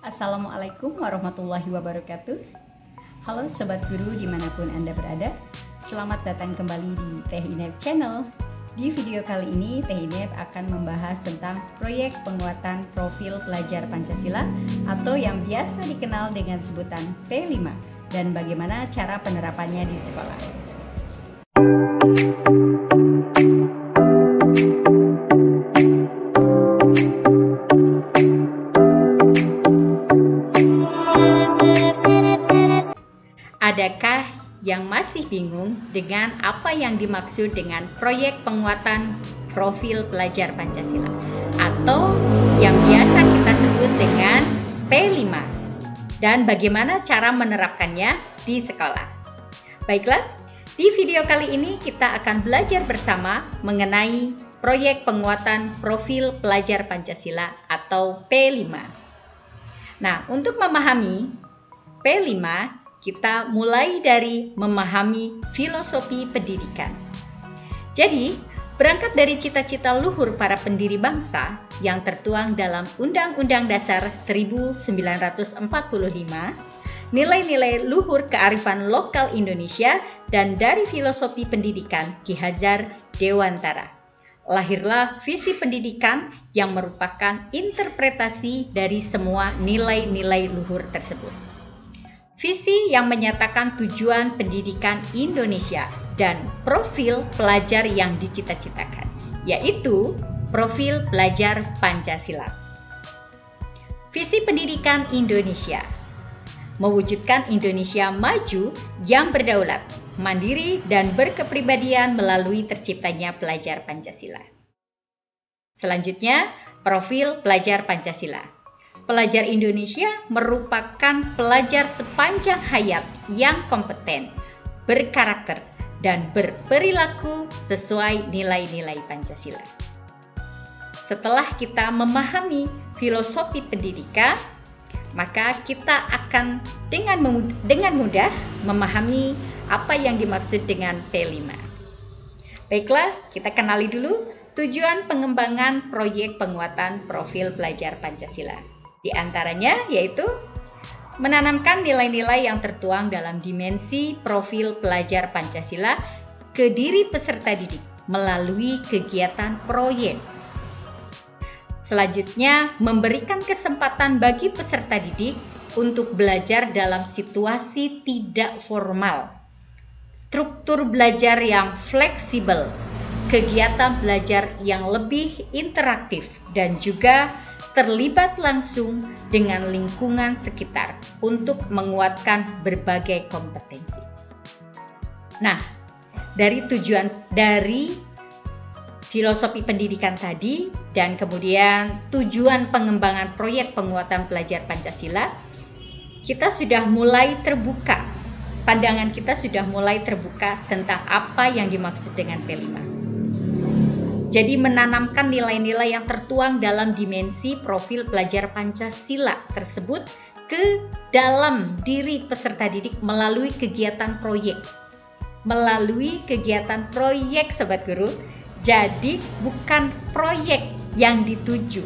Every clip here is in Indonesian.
Assalamualaikum warahmatullahi wabarakatuh. Halo Sobat Guru dimanapun Anda berada. Selamat datang kembali di Teh Inep Channel. Di video kali ini Teh Inep akan membahas tentang proyek penguatan profil pelajar Pancasila atau yang biasa dikenal dengan sebutan P5 dan bagaimana cara penerapannya di sekolah. Adakah yang masih bingung dengan apa yang dimaksud dengan proyek penguatan profil pelajar Pancasila atau yang biasa kita sebut dengan P5 dan bagaimana cara menerapkannya di sekolah? Baiklah, di video kali ini kita akan belajar bersama mengenai proyek penguatan profil pelajar Pancasila atau P5. Nah, untuk memahami P5 kita mulai dari memahami filosofi pendidikan. Jadi, berangkat dari cita-cita luhur para pendiri bangsa yang tertuang dalam Undang-Undang Dasar 1945, nilai-nilai luhur kearifan lokal Indonesia, dan dari filosofi pendidikan Ki Hajar Dewantara, lahirlah visi pendidikan yang merupakan interpretasi dari semua nilai-nilai luhur tersebut. Visi yang menyatakan tujuan pendidikan Indonesia dan profil pelajar yang dicita-citakan, yaitu profil pelajar Pancasila. Visi pendidikan Indonesia mewujudkan Indonesia maju yang berdaulat, mandiri, dan berkepribadian melalui terciptanya pelajar Pancasila. Selanjutnya, profil pelajar Pancasila. Pelajar Indonesia merupakan pelajar sepanjang hayat yang kompeten, berkarakter, dan berperilaku sesuai nilai-nilai Pancasila. Setelah kita memahami filosofi pendidikan, maka kita akan dengan mudah memahami apa yang dimaksud dengan P5. Baiklah, kita kenali dulu tujuan pengembangan proyek penguatan profil pelajar Pancasila. Di antaranya yaitu menanamkan nilai-nilai yang tertuang dalam dimensi profil pelajar Pancasila ke diri peserta didik melalui kegiatan proyek. Selanjutnya, memberikan kesempatan bagi peserta didik untuk belajar dalam situasi tidak formal, struktur belajar yang fleksibel, kegiatan belajar yang lebih interaktif, dan juga terlibat langsung dengan lingkungan sekitar untuk menguatkan berbagai kompetensi. Nah, dari filosofi pendidikan tadi dan kemudian tujuan pengembangan proyek penguatan pelajar Pancasila, kita sudah mulai terbuka. Pandangan kita sudah mulai terbuka tentang apa yang dimaksud dengan P5. Jadi menanamkan nilai-nilai yang tertuang dalam dimensi profil pelajar Pancasila tersebut ke dalam diri peserta didik melalui kegiatan proyek. Melalui kegiatan proyek, Sobat Guru. Jadi bukan proyek yang dituju,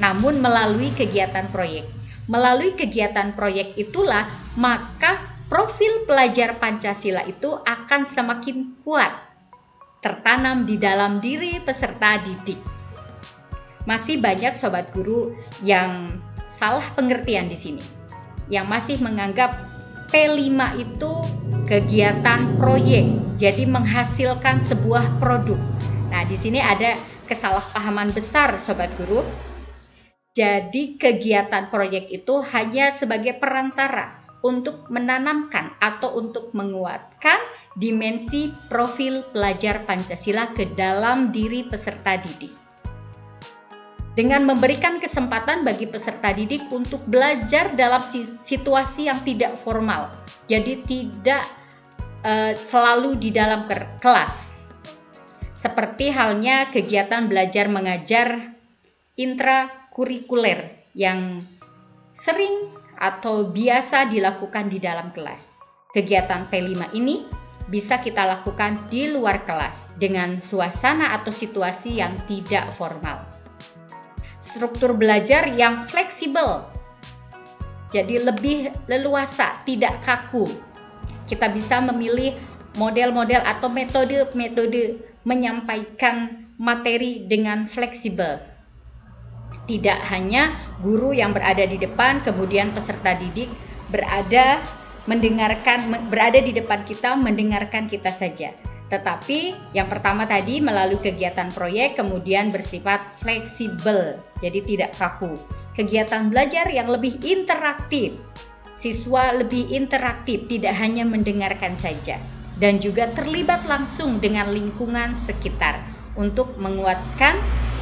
namun melalui kegiatan proyek. Melalui kegiatan proyek itulah maka profil pelajar Pancasila itu akan semakin kuat tertanam di dalam diri peserta didik. Masih banyak Sobat Guru yang salah pengertian di sini, yang masih menganggap P5 itu kegiatan proyek, jadi menghasilkan sebuah produk. Nah, di sini ada kesalahpahaman besar Sobat Guru. Jadi kegiatan proyek itu hanya sebagai perantara untuk menanamkan atau untuk menguatkan dimensi profil pelajar Pancasila ke dalam diri peserta didik. Dengan memberikan kesempatan bagi peserta didik untuk belajar dalam situasi yang tidak formal. Jadi tidak selalu di dalam kelas. Seperti halnya kegiatan belajar mengajar intrakurikuler yang sering atau biasa dilakukan di dalam kelas. Kegiatan P5 ini bisa kita lakukan di luar kelas dengan suasana atau situasi yang tidak formal. Struktur belajar yang fleksibel jadi lebih leluasa, tidak kaku. Kita bisa memilih model-model atau metode-metode menyampaikan materi dengan fleksibel. Tidak hanya guru yang berada di depan, kemudian peserta didik berada di depan kita, mendengarkan kita saja. Tetapi yang pertama tadi melalui kegiatan proyek kemudian bersifat fleksibel, jadi tidak kaku. Kegiatan belajar yang lebih interaktif. Siswa lebih interaktif, tidak hanya mendengarkan saja, dan juga terlibat langsung dengan lingkungan sekitar untuk menguatkan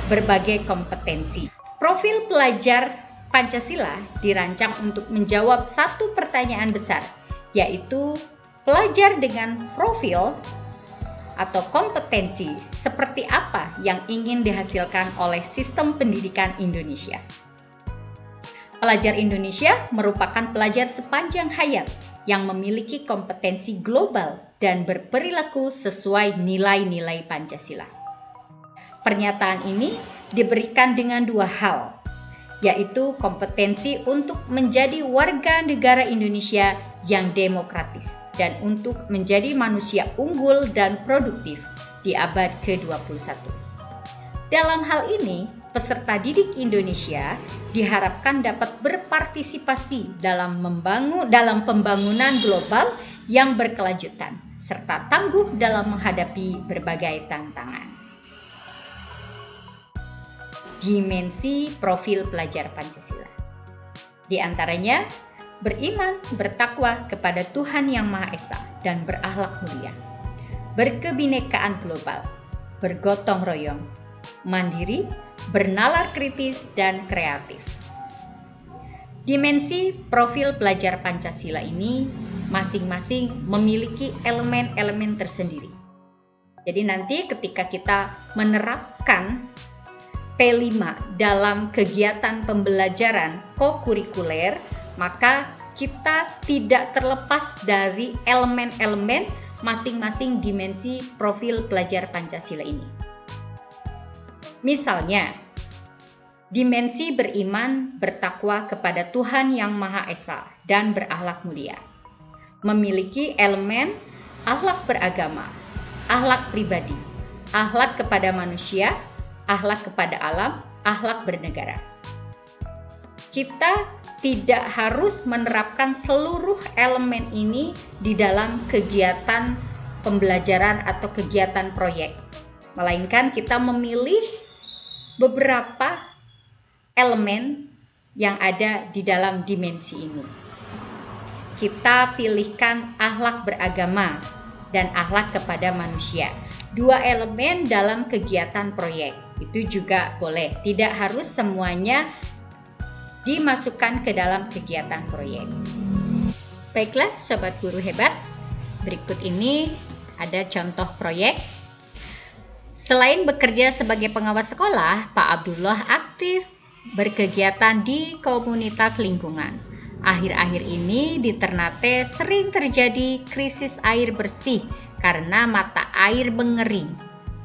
berbagai kompetensi. Profil pelajar Pancasila dirancang untuk menjawab satu pertanyaan besar, yaitu pelajar dengan profil atau kompetensi seperti apa yang ingin dihasilkan oleh sistem pendidikan Indonesia. Pelajar Indonesia merupakan pelajar sepanjang hayat yang memiliki kompetensi global dan berperilaku sesuai nilai-nilai Pancasila. Pernyataan ini diberikan dengan dua hal, yaitu kompetensi untuk menjadi warga negara Indonesia yang demokratis dan untuk menjadi manusia unggul dan produktif di abad ke-21. Dalam hal ini, peserta didik Indonesia diharapkan dapat berpartisipasi dalam pembangunan global yang berkelanjutan serta tangguh dalam menghadapi berbagai tantangan. Dimensi profil pelajar Pancasila. Di antaranya, beriman, bertakwa kepada Tuhan Yang Maha Esa dan berakhlak mulia, berkebinekaan global, bergotong royong, mandiri, bernalar kritis, dan kreatif. Dimensi profil pelajar Pancasila ini masing-masing memiliki elemen-elemen tersendiri. Jadi nanti ketika kita menerapkan P5 dalam kegiatan pembelajaran kokurikuler, maka kita tidak terlepas dari elemen-elemen masing-masing dimensi profil pelajar Pancasila ini. Misalnya, dimensi beriman, bertakwa kepada Tuhan Yang Maha Esa dan berakhlak mulia, memiliki elemen akhlak beragama, akhlak pribadi, akhlak kepada manusia, akhlak kepada alam, akhlak bernegara. Kita tidak harus menerapkan seluruh elemen ini di dalam kegiatan pembelajaran atau kegiatan proyek, melainkan kita memilih beberapa elemen yang ada di dalam dimensi ini. Kita pilihkan akhlak beragama dan akhlak kepada manusia. Dua elemen dalam kegiatan proyek. Itu juga boleh. Tidak harus semuanya dimasukkan ke dalam kegiatan proyek. Baiklah Sobat Guru Hebat, berikut ini ada contoh proyek. Selain bekerja sebagai pengawas sekolah, Pak Abdullah aktif berkegiatan di komunitas lingkungan. Akhir-akhir ini di Ternate sering terjadi krisis air bersih karena mata air mengering.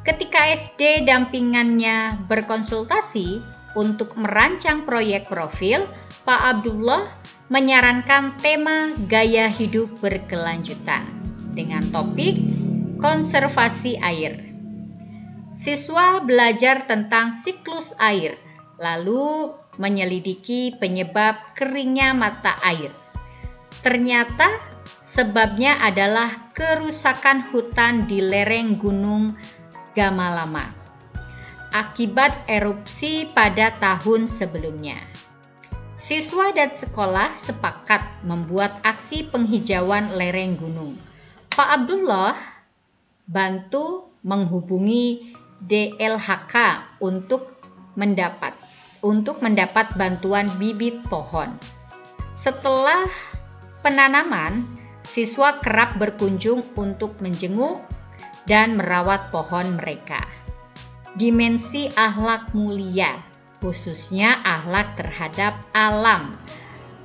Ketika SD dampingannya berkonsultasi untuk merancang proyek profil, Pak Abdullah menyarankan tema gaya hidup berkelanjutan dengan topik konservasi air. Siswa belajar tentang siklus air, lalu menyelidiki penyebab keringnya mata air. Ternyata sebabnya adalah kerusakan hutan di lereng Gunung Gamalama akibat erupsi pada tahun sebelumnya. Siswa dan sekolah sepakat membuat aksi penghijauan lereng gunung. Pak Abdullah bantu menghubungi DLHK untuk mendapat bantuan bibit pohon. Setelah penanaman, siswa kerap berkunjung untuk menjenguk dan merawat pohon mereka. Dimensi akhlak mulia, khususnya akhlak terhadap alam,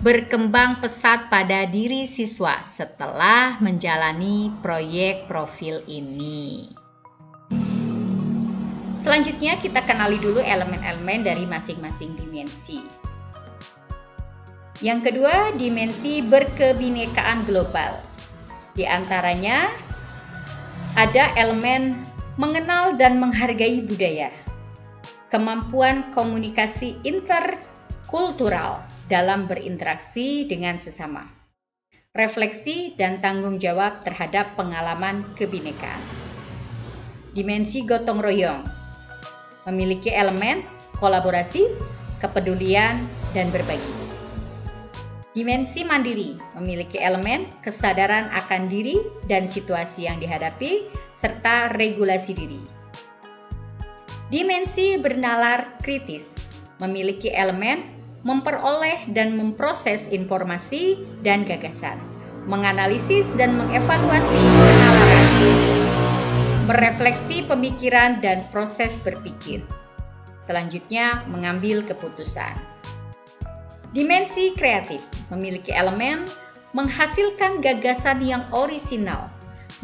berkembang pesat pada diri siswa setelah menjalani proyek profil ini. Selanjutnya kita kenali dulu elemen-elemen dari masing-masing dimensi. Yang kedua, dimensi berkebinekaan global. Di antaranya ada elemen mengenal dan menghargai budaya, kemampuan komunikasi interkultural dalam berinteraksi dengan sesama, refleksi dan tanggung jawab terhadap pengalaman kebinekaan. Dimensi gotong royong memiliki elemen kolaborasi, kepedulian, dan berbagi. Dimensi mandiri memiliki elemen kesadaran akan diri dan situasi yang dihadapi, serta regulasi diri. Dimensi bernalar kritis memiliki elemen memperoleh dan memproses informasi dan gagasan, menganalisis dan mengevaluasi penalaran, merefleksi pemikiran dan proses berpikir. Selanjutnya, mengambil keputusan. Dimensi kreatif memiliki elemen menghasilkan gagasan yang orisinal,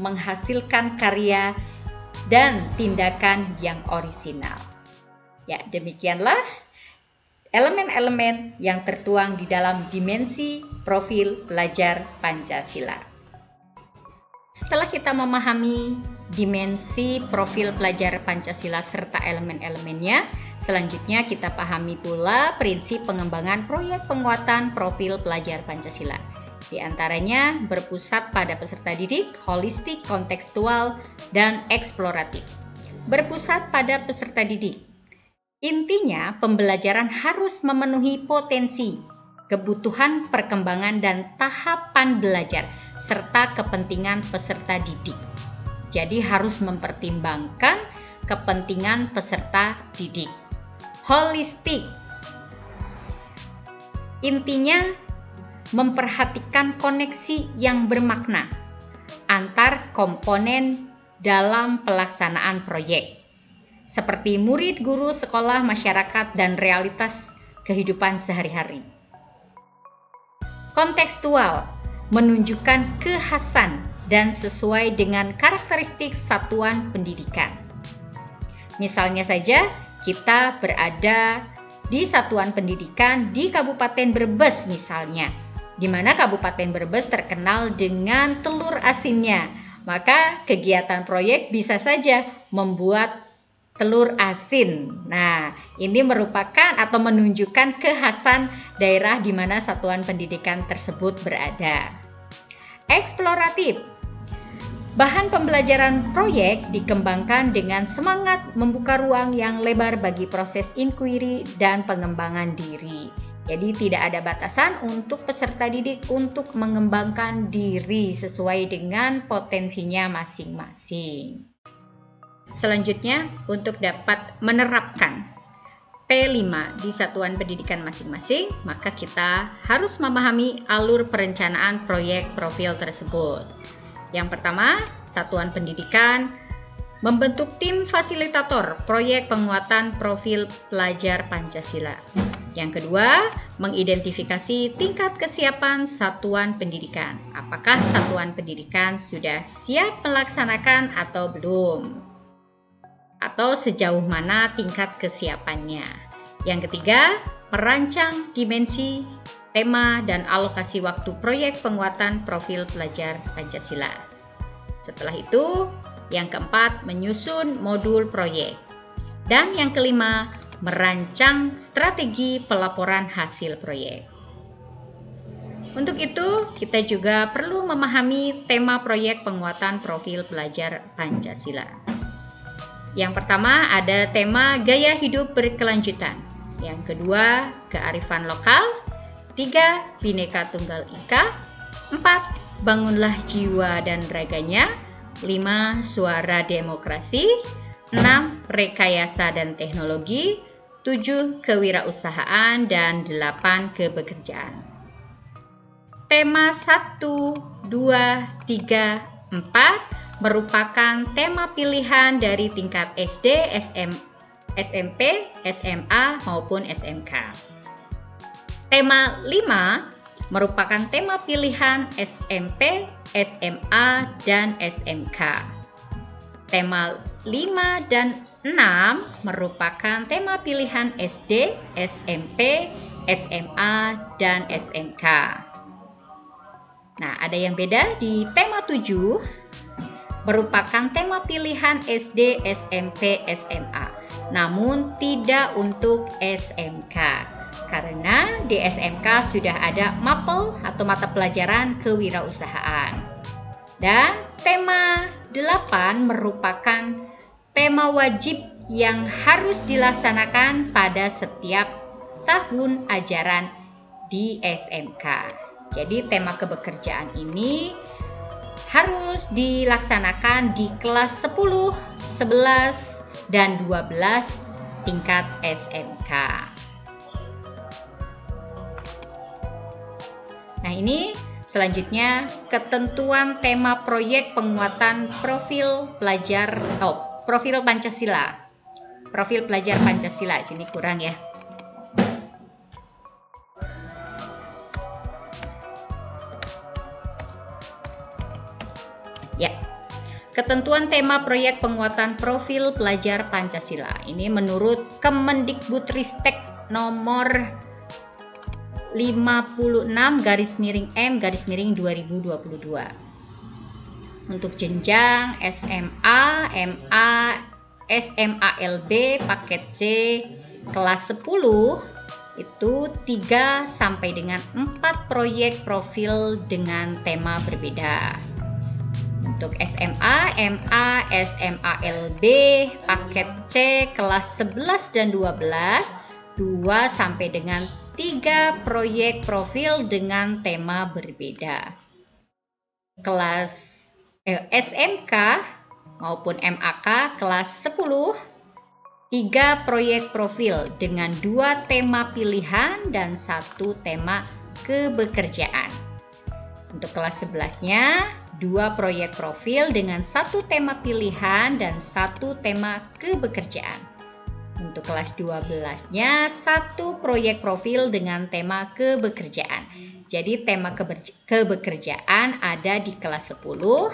menghasilkan karya dan tindakan yang orisinal. Ya, demikianlah elemen-elemen yang tertuang di dalam dimensi profil pelajar Pancasila. Setelah kita memahami dimensi profil pelajar Pancasila serta elemen-elemennya, selanjutnya kita pahami pula prinsip pengembangan proyek penguatan profil pelajar Pancasila. Di antaranya berpusat pada peserta didik, holistik, kontekstual, dan eksploratif. Berpusat pada peserta didik. Intinya, pembelajaran harus memenuhi potensi, kebutuhan perkembangan dan tahapan belajar, serta kepentingan peserta didik. Jadi harus mempertimbangkan kepentingan peserta didik. Holistik. Intinya memperhatikan koneksi yang bermakna antar komponen dalam pelaksanaan proyek, seperti murid, guru, sekolah, masyarakat, dan realitas kehidupan sehari-hari. Kontekstual menunjukkan kekhasan dan sesuai dengan karakteristik satuan pendidikan. Misalnya saja, kita berada di satuan pendidikan di Kabupaten Brebes misalnya, di mana Kabupaten Brebes terkenal dengan telur asinnya. Maka kegiatan proyek bisa saja membuat telur asin. Nah, ini merupakan atau menunjukkan kekhasan daerah di mana satuan pendidikan tersebut berada. Eksploratif. Bahan pembelajaran proyek dikembangkan dengan semangat membuka ruang yang lebar bagi proses inquiry dan pengembangan diri. Jadi tidak ada batasan untuk peserta didik untuk mengembangkan diri sesuai dengan potensinya masing-masing. Selanjutnya, untuk dapat menerapkan P5 di satuan pendidikan masing-masing, maka kita harus memahami alur perencanaan proyek profil tersebut. Yang pertama, satuan pendidikan membentuk tim fasilitator proyek penguatan profil pelajar Pancasila. Yang kedua, mengidentifikasi tingkat kesiapan satuan pendidikan. Apakah satuan pendidikan sudah siap melaksanakan atau belum? Atau sejauh mana tingkat kesiapannya. Yang ketiga, merancang dimensi, tema, dan alokasi waktu proyek penguatan profil pelajar Pancasila. Setelah itu, yang keempat, menyusun modul proyek. Dan yang kelima, merancang strategi pelaporan hasil proyek. Untuk itu, kita juga perlu memahami tema proyek penguatan profil pelajar Pancasila. Yang pertama ada tema gaya hidup berkelanjutan. Yang kedua, kearifan lokal. 3. Bhinneka Tunggal Ika. 4. Bangunlah jiwa dan raganya. 5. Suara demokrasi. 6. Rekayasa dan teknologi. 7. Kewirausahaan. Dan 8. Kebekerjaan. Tema 1, 2, 3, 4 merupakan tema pilihan dari tingkat SD, SMP, SMA maupun SMK. Tema 5 merupakan tema pilihan SMP, SMA, dan SMK. Tema 5 dan 6 merupakan tema pilihan SD, SMP, SMA, dan SMK. Nah, ada yang beda di tema 7 merupakan tema pilihan SD, SMP, SMA, namun tidak untuk SMK. Karena di SMK sudah ada MAPEL atau mata pelajaran kewirausahaan. Dan tema 8 merupakan tema wajib yang harus dilaksanakan pada setiap tahun ajaran di SMK. Jadi tema kebekerjaan ini harus dilaksanakan di kelas 10, 11, dan 12 tingkat SMK. Nah, ini selanjutnya ketentuan tema proyek penguatan profil Pancasila. Profil pelajar Pancasila, sini kurang ya. Ya, ketentuan tema proyek penguatan profil pelajar Pancasila. Ini menurut Kemendikbudristek nomor 56/M/2022. Untuk jenjang SMA, MA, SMALB paket C kelas 10 itu 3 sampai dengan 4 proyek profil dengan tema berbeda. Untuk SMA, MA, SMALB paket C kelas 11 dan 12, 2 sampai dengan 3 proyek profil dengan tema berbeda. Kelas SMK maupun MAK kelas 10, 3 proyek profil dengan 2 tema pilihan dan 1 tema kebekerjaan. Untuk kelas 11-nya 2 proyek profil dengan 1 tema pilihan dan 1 tema kebekerjaan. Untuk kelas 12-nya 1 proyek profil dengan tema kebekerjaan. Jadi tema kebekerjaan ada di kelas 10,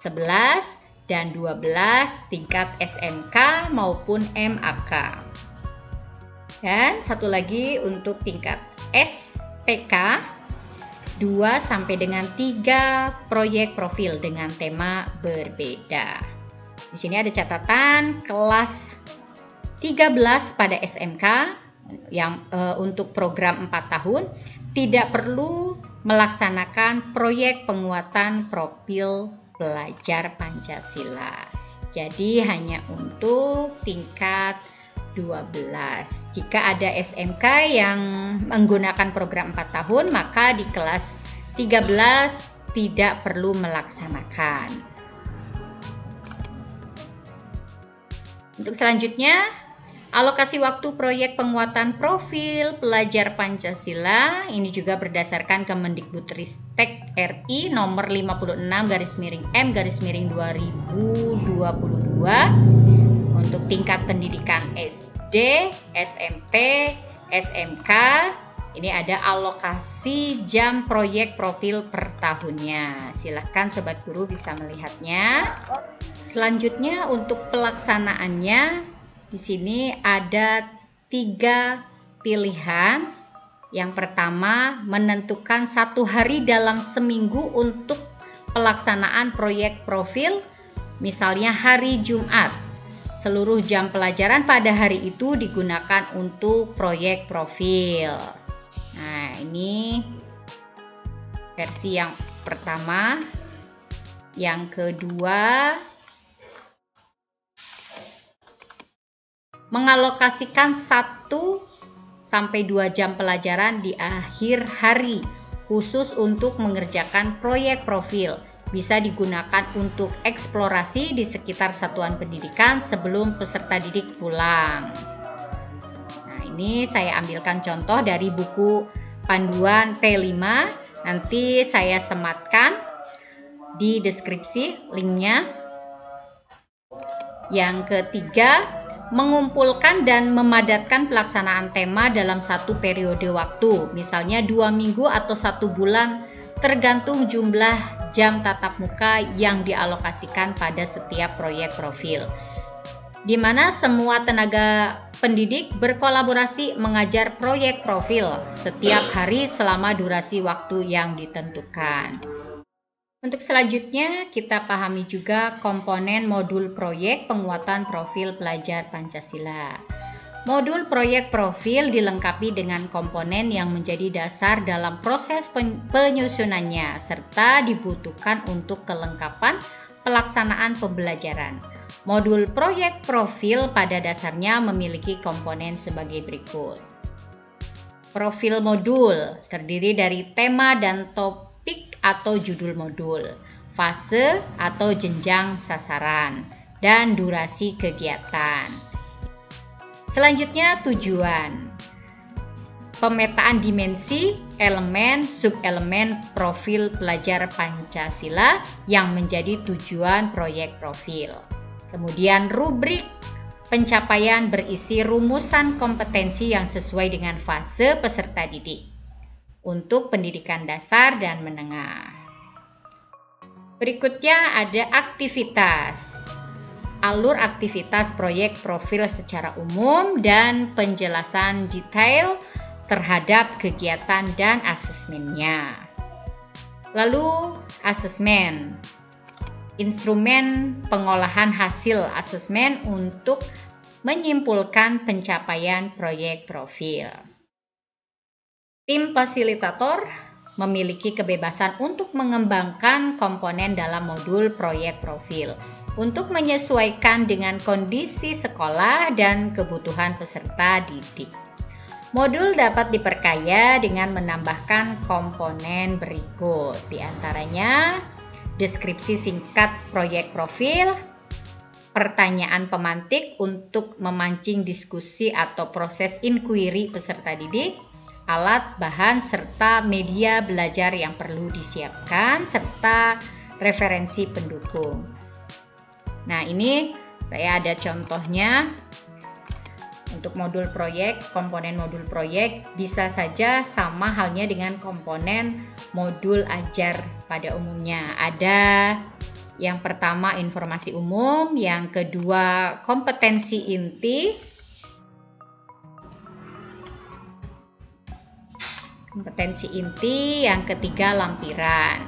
11, dan 12 tingkat SMK maupun MAK. Dan satu lagi untuk tingkat SPK, 2 sampai dengan 3 proyek profil dengan tema berbeda. Di sini ada catatan kelas 13 pada SMK yang untuk program 4 tahun tidak perlu melaksanakan proyek penguatan profil pelajar Pancasila. Jadi hanya untuk tingkat 12. Jika ada SMK yang menggunakan program 4 tahun, maka di kelas 13 tidak perlu melaksanakan. Untuk selanjutnya, alokasi waktu proyek penguatan profil pelajar Pancasila ini juga berdasarkan Kemendikbudristek RI nomor 56/M/2022 untuk tingkat pendidikan SD, SMP, SMK. Ini ada alokasi jam proyek profil per tahunnya. Silahkan Sobat Guru bisa melihatnya. Selanjutnya untuk pelaksanaannya, di sini ada 3 pilihan. Yang pertama, menentukan 1 hari dalam seminggu untuk pelaksanaan proyek profil, misalnya hari Jumat. Seluruh jam pelajaran pada hari itu digunakan untuk proyek profil. Nah, ini versi yang pertama. Yang kedua, mengalokasikan 1 sampai 2 jam pelajaran di akhir hari khusus untuk mengerjakan proyek profil. Bisa digunakan untuk eksplorasi di sekitar satuan pendidikan sebelum peserta didik pulang. Nah, ini saya ambilkan contoh dari buku panduan P5. Nanti saya sematkan di deskripsi linknya. Yang ketiga, mengumpulkan dan memadatkan pelaksanaan tema dalam 1 periode waktu, misalnya 2 minggu atau 1 bulan, tergantung jumlah jam tatap muka yang dialokasikan pada setiap proyek profil, di mana semua tenaga pendidik berkolaborasi mengajar proyek profil setiap hari selama durasi waktu yang ditentukan. Untuk selanjutnya, kita pahami juga komponen modul proyek penguatan profil pelajar Pancasila. Modul proyek profil dilengkapi dengan komponen yang menjadi dasar dalam proses penyusunannya serta dibutuhkan untuk kelengkapan pelaksanaan pembelajaran. Modul proyek profil pada dasarnya memiliki komponen sebagai berikut. Profil modul terdiri dari tema dan topik atau judul modul, fase atau jenjang sasaran, dan durasi kegiatan. Selanjutnya tujuan. Pemetaan dimensi, elemen, subelemen profil pelajar Pancasila yang menjadi tujuan proyek profil. Kemudian rubrik pencapaian berisi rumusan kompetensi yang sesuai dengan fase peserta didik untuk pendidikan dasar dan menengah. Berikutnya ada aktivitas. Alur aktivitas proyek profil secara umum dan penjelasan detail terhadap kegiatan dan asesmennya. Lalu asesmen. Instrumen pengolahan hasil asesmen untuk menyimpulkan pencapaian proyek profil. Tim fasilitator memiliki kebebasan untuk mengembangkan komponen dalam modul proyek profil untuk menyesuaikan dengan kondisi sekolah dan kebutuhan peserta didik. Modul dapat diperkaya dengan menambahkan komponen berikut, di antaranya deskripsi singkat proyek profil, pertanyaan pemantik untuk memancing diskusi atau proses inquiry peserta didik, alat, bahan, serta media belajar yang perlu disiapkan, serta referensi pendukung. Nah, ini saya ada contohnya. Untuk modul proyek, komponen modul proyek bisa saja sama halnya dengan komponen modul ajar pada umumnya. Ada yang pertama informasi umum, yang kedua kompetensi inti, yang ketiga lampiran.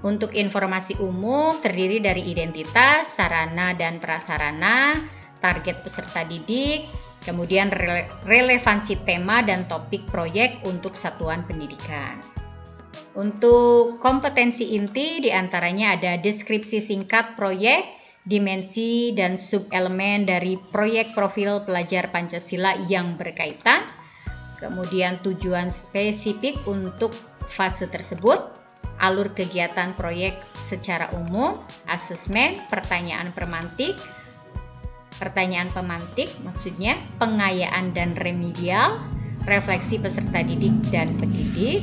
Untuk informasi umum terdiri dari identitas, sarana dan prasarana, target peserta didik, kemudian relevansi tema dan topik proyek untuk satuan pendidikan. Untuk kompetensi inti diantaranya ada deskripsi singkat proyek, dimensi dan subelemen dari proyek profil pelajar Pancasila yang berkaitan, kemudian tujuan spesifik untuk fase tersebut, alur kegiatan proyek secara umum, asesmen, pertanyaan pemantik maksudnya, pengayaan dan remedial, refleksi peserta didik dan pendidik.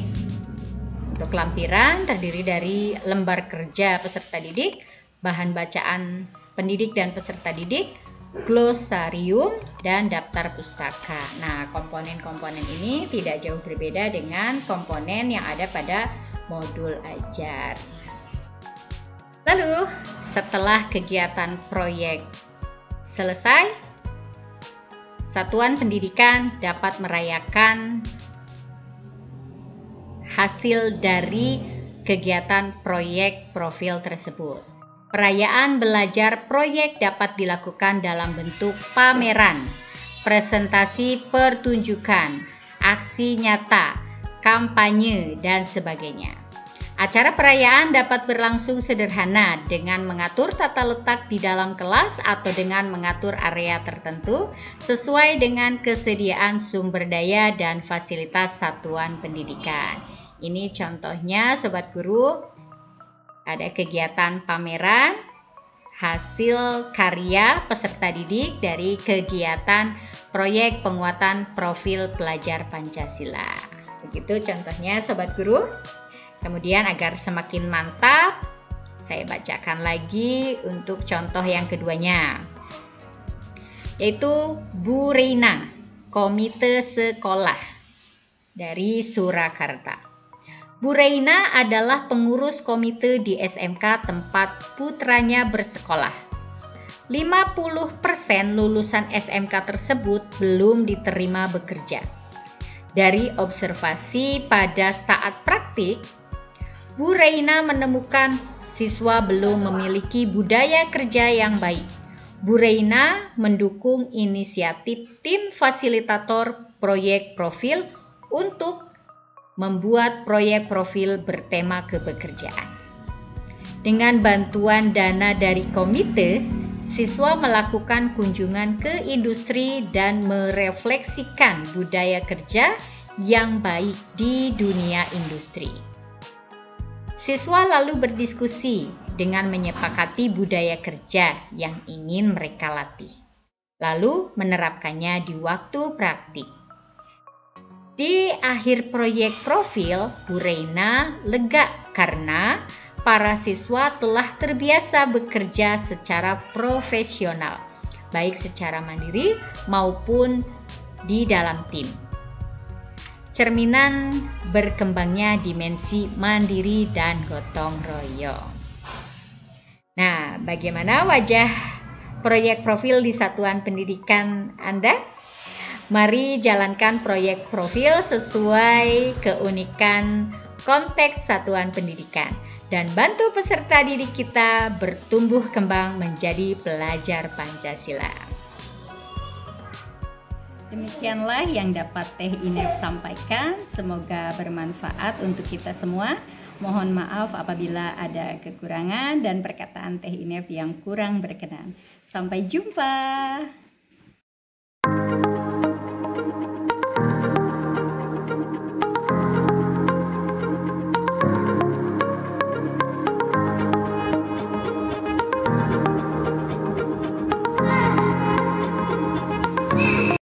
Untuk lampiran terdiri dari lembar kerja peserta didik, bahan bacaan pendidik dan peserta didik, glosarium, dan daftar pustaka. Nah, komponen-komponen ini tidak jauh berbeda dengan komponen yang ada pada modul ajar. Lalu, setelah kegiatan proyek selesai, satuan pendidikan dapat merayakan hasil dari kegiatan proyek profil tersebut. Perayaan belajar proyek dapat dilakukan dalam bentuk pameran, presentasi pertunjukan, aksi nyata, kampanye, dan sebagainya. Acara perayaan dapat berlangsung sederhana dengan mengatur tata letak di dalam kelas atau dengan mengatur area tertentu sesuai dengan kesediaan sumber daya dan fasilitas satuan pendidikan. Ini contohnya Sobat Guru, ada kegiatan pameran hasil karya peserta didik dari kegiatan proyek penguatan profil pelajar Pancasila. Begitu contohnya Sobat Guru. Kemudian agar semakin mantap, saya bacakan lagi untuk contoh yang keduanya, yaitu Bu Reina, Komite Sekolah dari Surakarta. Bu Reina adalah pengurus komite di SMK tempat putranya bersekolah. 50% lulusan SMK tersebut belum diterima bekerja. Dari observasi pada saat praktik, Bu Reina menemukan siswa belum memiliki budaya kerja yang baik. Bu Reina mendukung inisiatif tim fasilitator proyek profil untuk membuat proyek profil bertema kepekerjaan. Dengan bantuan dana dari komite, siswa melakukan kunjungan ke industri dan merefleksikan budaya kerja yang baik di dunia industri. Siswa lalu berdiskusi dengan menyepakati budaya kerja yang ingin mereka latih, lalu menerapkannya di waktu praktik. Di akhir proyek profil, Bu Reina lega karena para siswa telah terbiasa bekerja secara profesional, baik secara mandiri maupun di dalam tim. Cerminan berkembangnya dimensi mandiri dan gotong royong. Nah, bagaimana wajah proyek profil di satuan pendidikan Anda? Mari jalankan proyek profil sesuai keunikan konteks satuan pendidikan dan bantu peserta didik kita bertumbuh kembang menjadi pelajar Pancasila. Demikianlah yang dapat Teh Inef sampaikan. Semoga bermanfaat untuk kita semua. Mohon maaf apabila ada kekurangan dan perkataan Teh Inef yang kurang berkenan. Sampai jumpa.